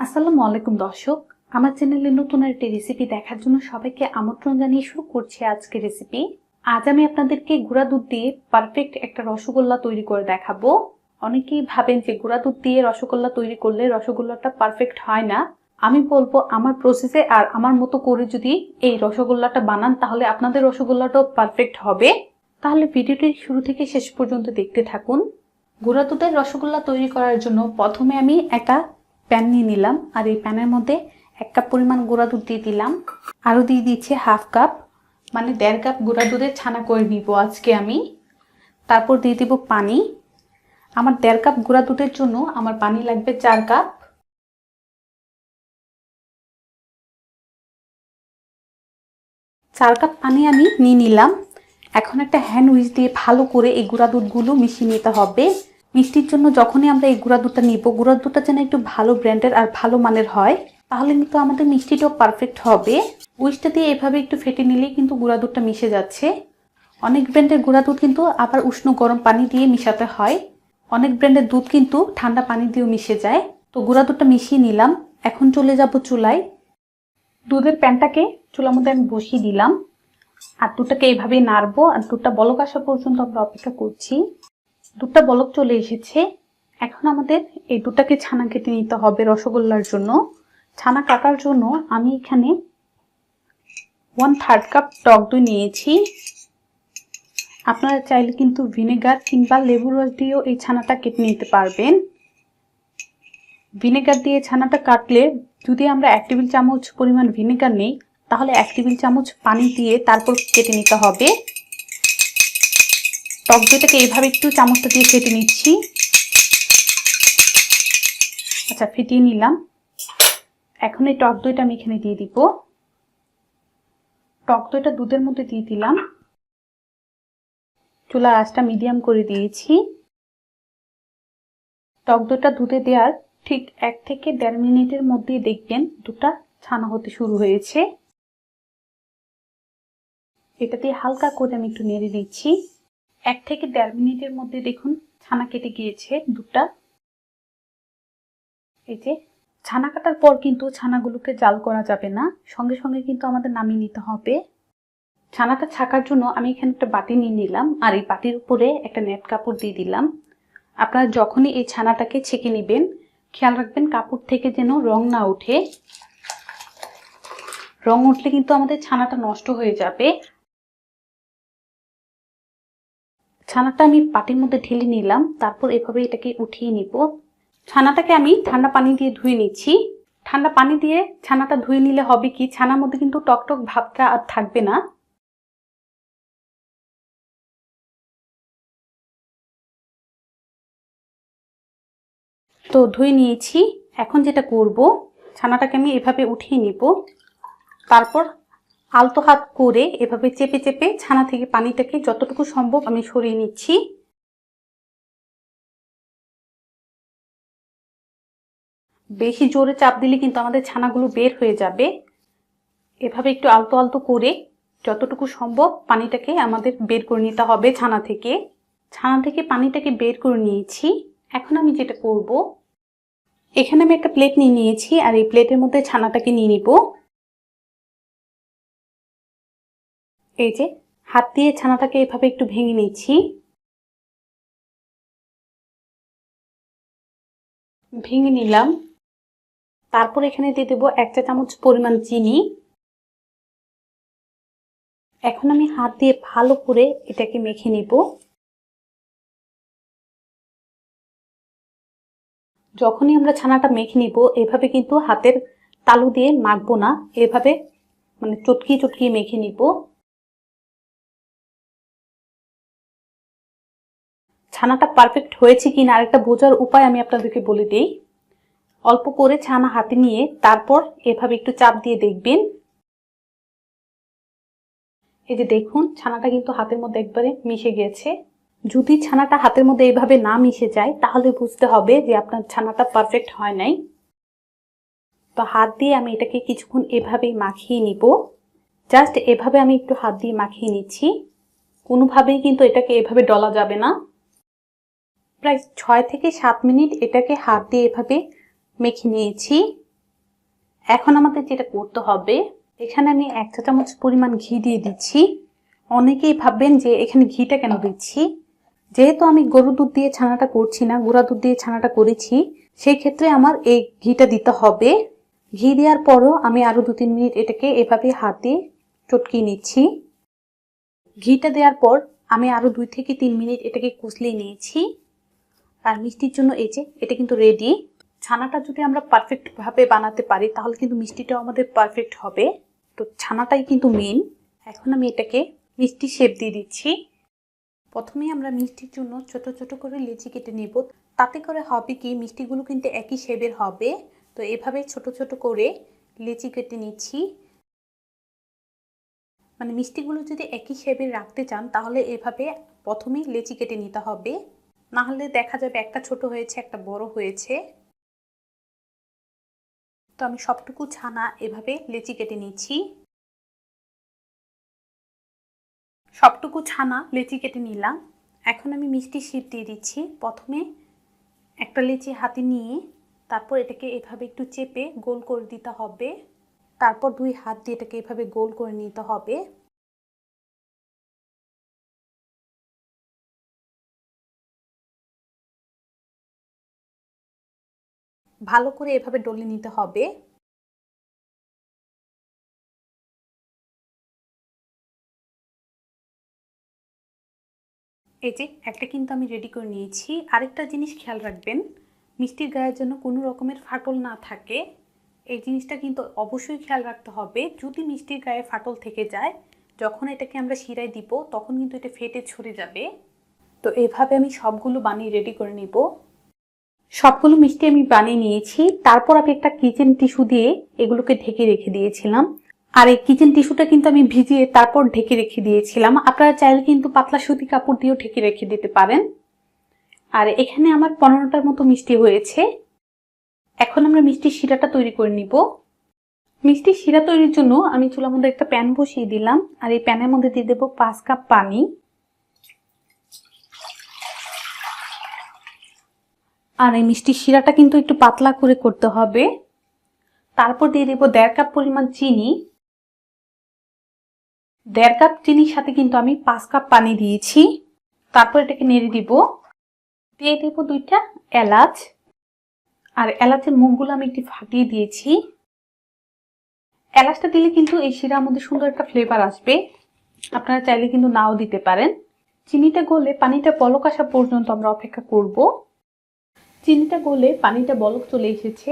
আসসালামু আলাইকুম দর্শক, আমার চ্যানেলে নতুন একটি রেসিপি দেখার জন্য সবাইকে আমন্ত্রণ জানিয়ে শুরু করছি আজকের রেসিপি। আজ আমি আপনাদেরকে গুঁড়া দুধ দিয়ে পারফেক্ট একটা রসগোল্লা তৈরি করে দেখাবো। অনেকেই ভাবেন যে গুঁড়া দুধ দিয়ে রসগোল্লা তৈরি করলে রসগোল্লাটা পারফেক্ট হয় না। আমি বলবো আমার প্রসেসে আর আমার মতো করে যদি এই রসগোল্লাটা বানান তাহলে আপনাদের রসগোল্লাটাও পারফেক্ট হবে। তাহলে ভিডিওটি শুরু থেকে শেষ পর্যন্ত দেখতে থাকুন। গুঁড়া দুধের রসগোল্লা তৈরি করার জন্য প্রথমে আমি একটা প্যান নিয়ে নিলাম আর এই প্যানের মধ্যে 1 কাপ পরিমাণ গুঁড়া দুধ দিয়ে দিলাম। আরও দিয়ে দিচ্ছি 1/2 কাপ, মানে 1.5 কাপ গুঁড়া দুধের ছানা করে নিব আজকে আমি। তারপর দিয়ে দিব পানি। আমার 1.5 কাপ গুঁড়া দুধের জন্য আমার পানি লাগবে 4 কাপ। পানি আমি নিয়ে নিলাম। এখন একটা হ্যান্ড উইচ দিয়ে ভালো করে এই গুঁড়া দুধগুলো মিশিয়ে নিতে হবে। মিষ্টির জন্য যখনই আমরা এই গুঁড়া দুধটা নিব, গুঁড়া দুধটা যেন একটু ভালো ব্র্যান্ডের আর ভালো মানের হয়, তাহলে কিন্তু আমাদের মিষ্টিটাও পারফেক্ট হবে। উইচটা দিয়ে এভাবে একটু ফেটে নিলেই কিন্তু গুঁড়া দুধটা মিশে যাচ্ছে। অনেক ব্র্যান্ডের গুঁড়া দুধ কিন্তু আবার উষ্ণ গরম পানি দিয়ে মিশাতে হয়, অনেক ব্র্যান্ডের দুধ কিন্তু ঠান্ডা পানি দিয়েও মিশে যায়। তো গুঁড়া দুধটা মিশিয়ে নিলাম। এখন চলে যাব চুলায়। দুধের প্যানটাকে চুলার মধ্যে আমি বসিয়ে দিলাম আর দুধটাকে এইভাবেই নাড়বো আর দুধটা বলক আসা পর্যন্ত আমরা অপেক্ষা করছি। দুধটা বলক চলে এসেছে। এখন আমাদের এই দুধটাকে ছানা কেটে নিতে হবে রসগোল্লার জন্য। ছানা কাটার জন্য আমি এখানে 1/3 কাপ টক দই নিয়েছি। আপনারা চাইলে কিন্তু ভিনেগার কিংবা লেবুর রস দিয়েও এই ছানাটা কেটে নিতে পারবেন। ভিনেগার দিয়ে ছানাটা কাটলে যদি আমরা 1 টেবিল চামচ পরিমাণ ভিনেগার নেই তাহলে 1 টেবিল চামচ পানি দিয়ে তারপর কেটে নিতে হবে। টক দইটাকে এইভাবে একটু চামচটা দিয়ে ফেটে নিচ্ছি। আচ্ছা, ফেটিয়ে নিলাম। এখন এই টক দইটা আমি এখানে দিয়ে দিব। টক দইটা দুধের মধ্যে দিয়ে দিলাম। চুলার আঁচটা মিডিয়াম করে দিয়েছি। টক দইটা দুধে দেওয়ার ঠিক 1 থেকে 1.5 মিনিটের মধ্যেই দেখবেন দুধটা ছানা হতে শুরু হয়েছে। এটা দিয়ে হালকা করে আমি একটু নেড়ে দিচ্ছি। 1 থেকে 1.5 মিনিটের মধ্যে দেখুন ছানা কেটে গিয়েছে দুধটা। এই যে ছানা কাটার পর কিন্তু ছানাগুলোকে জাল করা যাবে না, সঙ্গে সঙ্গে কিন্তু আমাদের নামিয়ে নিতে হবে। ছানাটা ছাকার জন্য আমি এখানে একটা বাটি নিয়ে নিলাম আর এই বাটির উপরে একটা নেট কাপড় দিয়ে দিলাম। আপনারা যখনই এই ছানাটাকে ছেঁকে নেবেন খেয়াল রাখবেন কাপড় থেকে যেন রং না ওঠে। রং উঠলে কিন্তু আমাদের ছানাটা নষ্ট হয়ে যাবে। ছানাটা আমি বাটির মধ্যে ঢেলে নিলাম, তারপর এভাবে এটাকে উঠিয়ে নিব। ছানাটাকে আমি ঠান্ডা পানি দিয়ে ধুয়ে নিচ্ছি। ঠান্ডা পানি দিয়ে ছানাটা ধুয়ে নিলে হবে কি, ছানার মধ্যে কিন্তু টকটক ভাবটা আর থাকবে না। তো ধুয়ে নিয়েছি। এখন যেটা করব, ছানাটাকে আমি এভাবে উঠিয়ে নিব। তারপর আলতো হাত করে এভাবে চেপে চেপে ছানা থেকে পানিটাকে যতটুকু সম্ভব আমি সরিয়ে নিচ্ছি। বেশি জোরে চাপ দিলে কিন্তু আমাদের ছানাগুলো বের হয়ে যাবে। এভাবে একটু আলতো আলতো করে যতটুকু সম্ভব পানিটাকে আমাদের বের করে নিতে হবে ছানা থেকে। ছানা থেকে পানিটাকে বের করে নিয়েছি। এখন আমি যেটা করব, এখানে আমি একটা প্লেট নিয়ে নিয়েছি আর এই প্লেটের মধ্যে ছানাটাকে নিয়ে নিব। এই যে হাত দিয়ে ছানাটাকে এভাবে একটু ভেঙে নিচ্ছি। ভেঙে নিলাম। তারপর এখানে দিয়ে দেবো 1 চা চামচ পরিমাণ চিনি। এখন আমি হাত দিয়ে ভালো করে এটাকে মেখে নিব। যখনই আমরা ছানাটা মেখে নিব এভাবে কিন্তু হাতের তালু দিয়ে মাখবো না, এভাবে মানে চটকিয়ে চটকিয়ে মেখে নিব। ছানাটা পারফেক্ট হয়েছে কিনা আরেকটা বোঝার উপায় আমি আপনাদেরকে বলে দিই। অল্প করে ছানা হাতে নিয়ে তারপর এভাবে একটু চাপ দিয়ে দেখবেন। এই যে দেখুন ছানাটা কিন্তু হাতের মধ্যে একবারে মিশে গেছে। যদি ছানাটা হাতের মধ্যে এইভাবে না মিশে যায় তাহলে বুঝতে হবে যে আপনার ছানাটা পারফেক্ট হয় নাই। তো হাত দিয়ে আমি এটাকে কিছুক্ষণ এভাবেই মাখিয়ে নিব। জাস্ট এভাবে আমি একটু হাত দিয়ে মাখিয়ে নিচ্ছি, কোনোভাবেই কিন্তু এটাকে এভাবে ডলা যাবে না। প্রায় 6 থেকে 7 মিনিট এটাকে হাত দিয়ে এভাবে মেখে নিয়েছি। এখন আমাদের যেটা করতে হবে, এখানে আমি 1 চা চামচ পরিমাণ ঘি দিয়ে দিচ্ছি। অনেকেই ভাববেন যে এখানে ঘিটা কেন দিচ্ছি। যেহেতু আমি গরুর দুধ দিয়ে ছানাটা করছি না, গুঁড়া দুধ দিয়ে ছানাটা করেছি, সেই ক্ষেত্রে আমার এই ঘিটা দিতে হবে। ঘি দেওয়ার পরও আমি আরো 2-3 মিনিট এটাকে এভাবে হাতে চটকিয়ে নিচ্ছি। ঘিটা দেওয়ার পর আমি আরো 2 থেকে 3 মিনিট এটাকে কষলিয়ে নিয়েছি। আর মিষ্টির জন্য এই যে এটা কিন্তু রেডি। ছানাটা যদি আমরা পারফেক্ট ভাবে বানাতে পারি তাহলে কিন্তু মিষ্টিটাও আমাদের পারফেক্ট হবে। তো ছানাটাই কিন্তু মেন। এখন আমি এটাকে মিষ্টি শেপ দিয়ে দিচ্ছি। প্রথমে আমরা মিষ্টির জন্য ছোট ছোট করে লেচি কেটে নেব। তাতে করে হবে কি, মিষ্টিগুলো কিন্তু একই শেপের হবে। তো এভাবে ছোট ছোট করে লেচি কেটে নিচ্ছি। মানে মিষ্টিগুলো যদি একই শেপের রাখতে চান তাহলে এভাবে প্রথমেই লেচি কেটে নিতে হবে, না হলে দেখা যাবে একটা ছোট হয়েছে একটা বড় হয়েছে। তো আমি সবটুকু ছানা এভাবে লেচি কেটে নিচ্ছি। সবটুকু ছানা লেচি কেটে নিলাম। এখন আমি মিষ্টি শিপ দিয়ে দিচ্ছি। প্রথমে একটা লেচি হাতে নিয়ে তারপর এটাকে এভাবে একটু চেপে গোল করে দিতে হবে। তারপর 2 হাত দিয়ে এটাকে এভাবে গোল করে নিতে হবে। ভালো করে এভাবে ডলে নিতে হবে। এই যে একটা কিন্তু আমি রেডি করে নিয়েছি। আরেকটা জিনিস খেয়াল রাখবেন, মিষ্টির গায়ের জন্য কোনো রকমের ফাটল না থাকে। এই জিনিসটা কিন্তু অবশ্যই খেয়াল রাখতে হবে। যদি মিষ্টির গায়ে ফাটল থেকে যায়, যখন এটাকে আমরা শিরায় দিব তখন কিন্তু এটা ফেটে ছড়ে যাবে। তো এভাবে আমি সবগুলো বানিয়ে রেডি করে নিব। সবগুলো মিষ্টি আমি বানিয়ে নিয়েছি। তারপর আমি একটা কিচেন টিস্যু দিয়ে এগুলোকে ঢেকে রেখে দিয়েছিলাম। আর এই কিচেন টিস্যুটা কিন্তু আমি ভিজিয়ে তারপর ঢেকে রেখে দিয়েছিলাম। আপনারা চাইলে কিন্তু পাতলা সুতি কাপড় দিয়েও ঢেকে রেখে দিতে পারেন। আর এখানে আমার 15টার মতো মিষ্টি হয়েছে। এখন আমরা মিষ্টির শিরাটা তৈরি করে নিব। মিষ্টির শিরা তৈরির জন্য আমি চুলার মধ্যে একটা প্যান বসিয়ে দিলাম। আর এই প্যানের মধ্যে দিয়ে দেবো 5 কাপ পানি। আর এই মিষ্টির শিরাটা কিন্তু একটু পাতলা করে করতে হবে। তারপর দিয়ে দেবো 1.5 কাপ পরিমাণ চিনি। 1.5 কাপ চিনির সাথে কিন্তু আমি 5 কাপ পানি দিয়েছি। তারপর এটাকে নেড়ে দিব। দিয়ে দেব 2টা এলাচ। আর এলাচের মুখগুলো আমি একটু ফাটিয়ে দিয়েছি। এলাচটা দিলে কিন্তু এই শিরার মধ্যে সুন্দর একটা ফ্লেভার আসবে। আপনারা চাইলে কিন্তু নাও দিতে পারেন। চিনিটা গলে পানিটা বলক আসা পর্যন্ত আমরা অপেক্ষা করব। চিনিটা গলে পানিটা বলক চলে এসেছে।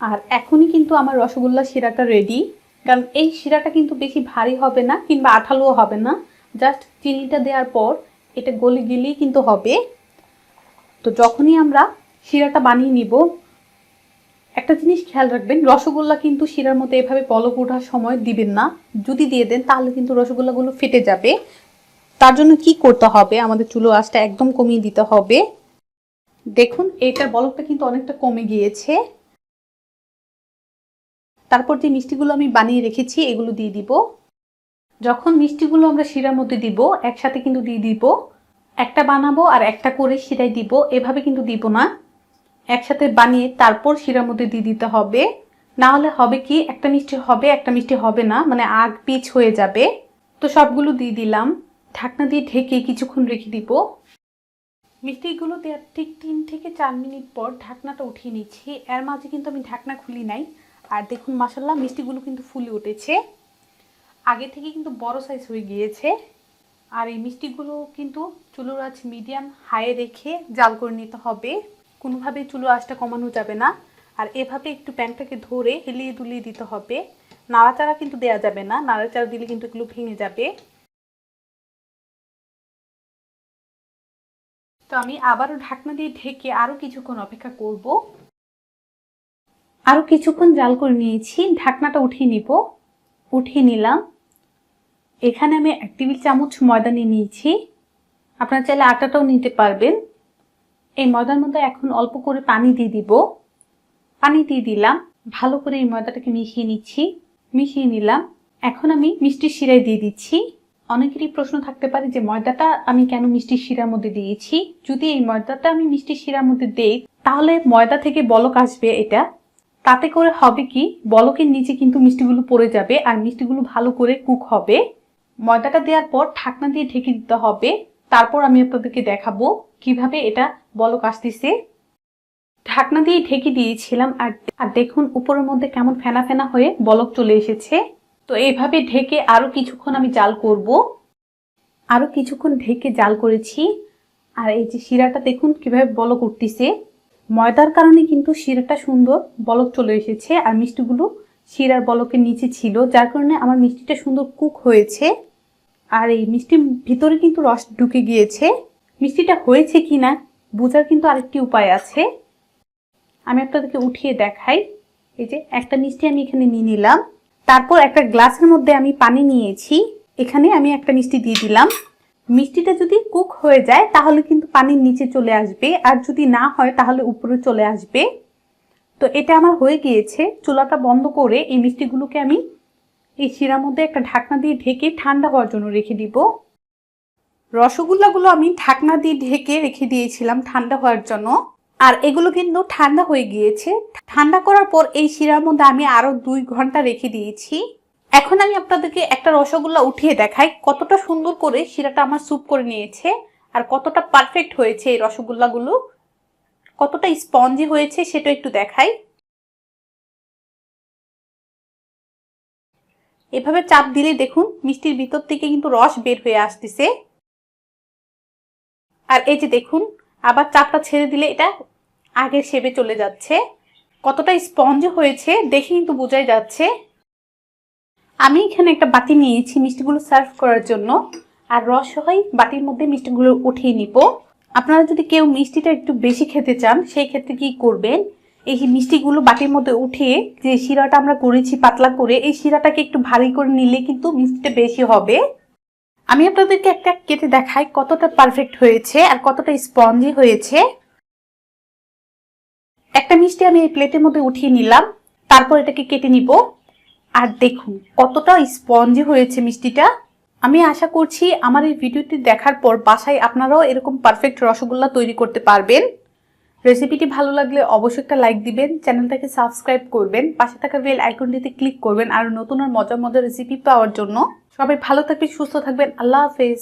আর এখনই কিন্তু আমার রসগোল্লা শিরাটা রেডি। কারণ এই শিরাটা কিন্তু বেশি ভারী হবে না কিংবা আঠালোও হবে না। জাস্ট চিনিটা দেওয়ার পর এটা গলে গেলেই কিন্তু হবে। তো যখনই আমরা শিরাটা বানিয়ে নিব, একটা জিনিস খেয়াল রাখবেন, রসগোল্লা কিন্তু শিরার মধ্যে এভাবে বলক ওঠার সময় দিবেন না। যদি দিয়ে দেন তাহলে কিন্তু রসগোল্লাগুলো ফেটে যাবে। তার জন্য কি করতে হবে, আমাদের চুলো আঁচটা একদম কমিয়ে দিতে হবে। দেখুন এটার বলকটা কিন্তু অনেকটা কমে গিয়েছে। তারপর যে মিষ্টিগুলো আমি বানিয়ে রেখেছি এগুলো দিয়ে দিব। যখন মিষ্টিগুলো আমরা শিরার মধ্যে দিব একসাথে কিন্তু দিয়ে দিব। একটা বানাবো আর একটা করে শিরায় দিব, এভাবে কিন্তু দিব না। একসাথে বানিয়ে তারপর শিরার মধ্যে দিয়ে দিতে হবে। না হলে হবে কি, একটা মিষ্টি হবে একটা মিষ্টি হবে না, মানে আগ পিচ হয়ে যাবে। তো সবগুলো দিয়ে দিলাম। ঢাকনা দিয়ে ঢেকে কিছুক্ষণ রেখে দিব। মিষ্টিগুলো দেওয়ার ঠিক 3 থেকে 4 মিনিট পর ঢাকনাটা উঠিয়ে নিচ্ছি। এর মাঝে কিন্তু আমি ঢাকনা খুলি নাই। আর দেখুন মাশাআল্লাহ মিষ্টিগুলো কিন্তু ফুলে উঠেছে। আগে থেকে কিন্তু বড় সাইজ হয়ে গিয়েছে। আর এই মিষ্টিগুলো কিন্তু চুলোর আঁচ মিডিয়াম হাইয়ে রেখে জাল করে নিতে হবে। কোনোভাবেই চুলোর আঁচটা কমানো যাবে না। আর এভাবে একটু প্যানটাকে ধরে হেলিয়ে দুলিয়ে দিতে হবে। নাড়াচাড়া কিন্তু দেওয়া যাবে না, নাড়াচাড়া দিলে কিন্তু এগুলো ভেঙে যাবে। তো আমি আবারও ঢাকনা দিয়ে ঢেকে আরো কিছুক্ষণ অপেক্ষা করব। আরো কিছুক্ষণ জাল করে নিয়েছি। ঢাকনাটা উঠিয়ে নিব। উঠিয়ে নিলাম। এখানে আমি 1 টেবিল চামচ ময়দা নিয়ে নিয়েছি। আপনারা চাইলে আটাটাও নিতে পারবেন। এই ময়দার মধ্যে এখন অল্প করে পানি দিয়ে দিব। পানি দিয়ে দিলাম। ভালো করে এই ময়দাটাকে মিশিয়ে নিচ্ছি। মিশিয়ে নিলাম। এখন আমি মিষ্টির শিরায় দিয়ে দিচ্ছি। অনেকেরই প্রশ্ন থাকতে পারে যে ময়দাটা আমি কেন মিষ্টির শিরার মধ্যে দিয়েছি। যদি এই ময়দাটা আমি মিষ্টির শিরার মধ্যে দেই তাহলে ময়দা থেকে বলক আসবে এটা। তাতে করে হবে কি, বলকের নিচে কিন্তু মিষ্টিগুলো পড়ে যাবে আর মিষ্টিগুলো ভালো করে কুক হবে। ময়দাটা দেওয়ার পর ঢাকনা দিয়ে ঢেকে দিতে হবে। তারপর আমি আপনাদেরকে দেখাবো কিভাবে এটা বলক আসতেছে। ঢাকনা দিয়ে ঢেকে দিয়েছিলাম আর দেখুন উপরের মধ্যে কেমন ফেনা ফেনা হয়ে বলক চলে এসেছে। তো এইভাবে ঢেকে আরো কিছুক্ষণ আমি জাল করব। আরো কিছুক্ষণ ঢেকে জাল করেছি। আর এই যে শিরাটা দেখুন কিভাবে বলক উঠতেছে। ময়দার কারণে কিন্তু শিরাটা সুন্দর বলক চলে এসেছে আর মিষ্টিগুলো শিরার বলকের নিচে ছিল, যার কারণে আমার মিষ্টিটা সুন্দর কুক হয়েছে। আর এই মিষ্টির ভিতরে কিন্তু রস ঢুকে গিয়েছে। মিষ্টিটা হয়েছে কিনা বোঝার কিন্তু আরেকটি উপায় আছে, আমি আপনাদেরকে উঠিয়ে দেখাই। এই যে একটা মিষ্টি আমি এখানে নিয়ে নিলাম, তারপর একটা গ্লাসের মধ্যে আমি পানি নিয়েছি, এখানে আমি একটা মিষ্টি দিয়ে দিলাম। মিষ্টিটা যদি কুক হয়ে যায় তাহলে কিন্তু পানির নিচে চলে আসবে, আর যদি না হয় তাহলে উপরে চলে আসবে। তো এটা আমার হয়ে গিয়েছে। চুলাটা বন্ধ করে এই মিষ্টিগুলোকে আমি এই শিরার মধ্যে একটা ঢাকনা দিয়ে ঢেকে ঠান্ডা হওয়ার জন্য রেখে দিব। রসগোল্লাগুলো আমি ঢাকনা দিয়ে ঢেকে রেখে দিয়েছিলাম ঠান্ডা হওয়ার জন্য, আর এগুলো কিন্তু ঠান্ডা হয়ে গিয়েছে। ঠান্ডা করার পর এই শিরার মধ্যে আমি আরো 2 ঘন্টা রেখে দিয়েছি। এখন আমি আপনাদেরকে একটা রসগোল্লা উঠিয়ে দেখাই কতটা সুন্দর করে শিরাটা আমার স্যুপ করে নিয়েছে আর কতটা পারফেক্ট হয়েছে। এই রসগোল্লাগুলো কতটা স্পঞ্জি হয়েছে সেটা একটু দেখাই। এভাবে চাপ দিলে দেখুন মিষ্টির ভিতর থেকে কিন্তু রস বের হয়ে আসতেছে। আর এই যে দেখুন আবার চাপটা ছেড়ে দিলে এটা আগের শেপে চলে যাচ্ছে। কতটা স্পঞ্জ হয়েছে দেখে কিন্তু বোঝাই যাচ্ছে। আমি এখানে একটা বাটি নিয়েছি মিষ্টিগুলো সার্ভ করার জন্য, আর রস সহই বাটির মধ্যে মিষ্টিগুলো উঠিয়ে নিব। আপনারা যদি কেউ মিষ্টিটা একটু বেশি খেতে চান সেই ক্ষেত্রে কি করবেন, এই মিষ্টিগুলো বাটির মধ্যে উঠিয়ে যে শিরাটা আমরা করেছি পাতলা করে, এই শিরাটাকে একটু ভারী করে নিলে কিন্তু মিষ্টিটা বেশি হবে। আমি আপনাদেরকে একটা কেটে দেখাই কতটা পারফেক্ট হয়েছে আর কতটা স্পঞ্জি হয়েছে। একটা মিষ্টি আমি এই প্লেটের মধ্যে উঠিয়ে নিলাম, তারপর এটাকে কেটে নিব। আর দেখুন কতটা স্পঞ্জি হয়েছে মিষ্টিটা। আমি আশা করছি আমার এই ভিডিওটি দেখার পর বাসায় আপনারাও এরকম পারফেক্ট রসগোল্লা তৈরি করতে পারবেন। রেসিপিটি ভালো লাগলে অবশ্যই একটা লাইক দিবেন, চ্যানেলটাকে সাবস্ক্রাইব করবেন, পাশে থাকা বেল আইকনটিতে ক্লিক করবেন আর নতুন আর মজার মজার রেসিপি পাওয়ার জন্য। সবাই ভালো থাকবেন, সুস্থ থাকবেন। আল্লাহ হাফেজ।